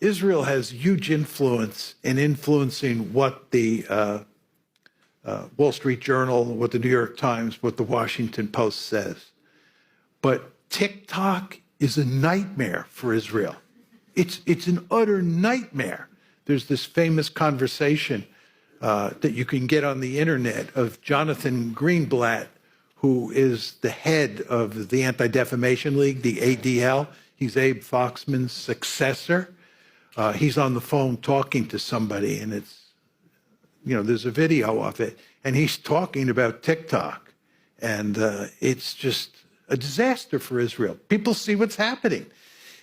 Israel has huge influence in influencing what the Wall Street Journal, what the New York Times, what the Washington Post says. But TikTok is a nightmare for Israel. It's an utter nightmare. There's this famous conversation that you can get on the internet of Jonathan Greenblatt, who is the head of the Anti-Defamation League, the ADL. He's Abe Foxman's successor. He's on the phone talking to somebody, and there's a video of it, and he's talking about TikTok. And it's just a disaster for Israel. People see what's happening.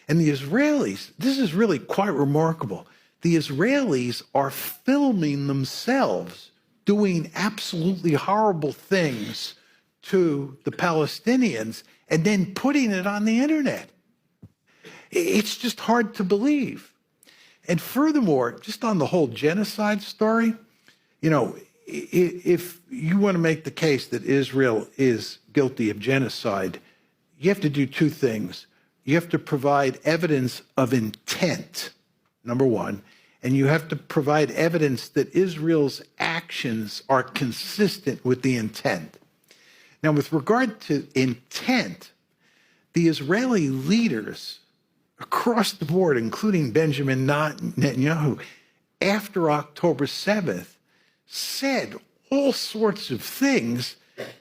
And the Israelis, this is really quite remarkable. The Israelis are filming themselves doing absolutely horrible things to the Palestinians and then putting it on the internet. It's just hard to believe. And furthermore, just on the whole genocide story, if you want to make the case that Israel is guilty of genocide, you have to do two things. You have to provide evidence of intent, number one, and you have to provide evidence that Israel's actions are consistent with the intent. Now, with regard to intent, the Israeli leaders across the board, including Benjamin Netanyahu, after October 7th, said all sorts of things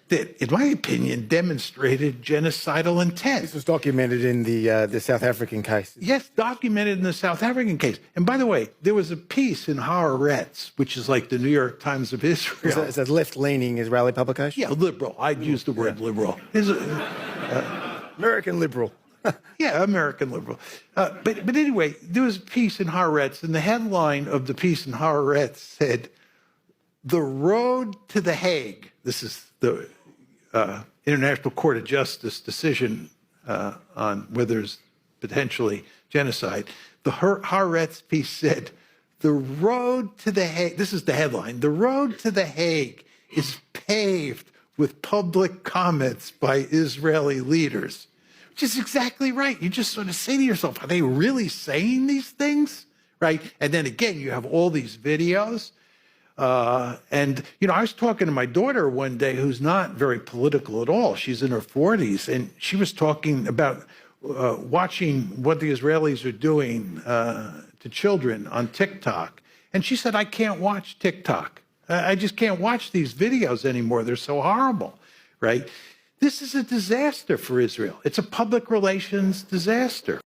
that, in my opinion, demonstrated genocidal intent. This was documented in the South African case. Yes, documented in the South African case. And by the way, there was a piece in Haaretz, which is like the New York Times of Israel. It's a left-leaning Israeli publication? Yeah, liberal. I'd use the word liberal. American liberal. Yeah, American liberal. But anyway, there was a piece in Haaretz, and the headline of the piece in Haaretz said, "The road to The Hague." This is the International Court of Justice decision on whether there's potentially genocide. The Haaretz piece said, "The road to The Hague," this is the headline, "The road to The Hague is paved with public comments by Israeli leaders." Which is exactly right. You just sort of say to yourself, are they really saying these things? Right? And then again, you have all these videos. I was talking to my daughter one day who's not very political at all. She's in her 40s, and she was talking about watching what the Israelis are doing to children on TikTok. And she said, I can't watch TikTok. I just can't watch these videos anymore. They're so horrible, right? This is a disaster for Israel. It's a public relations disaster.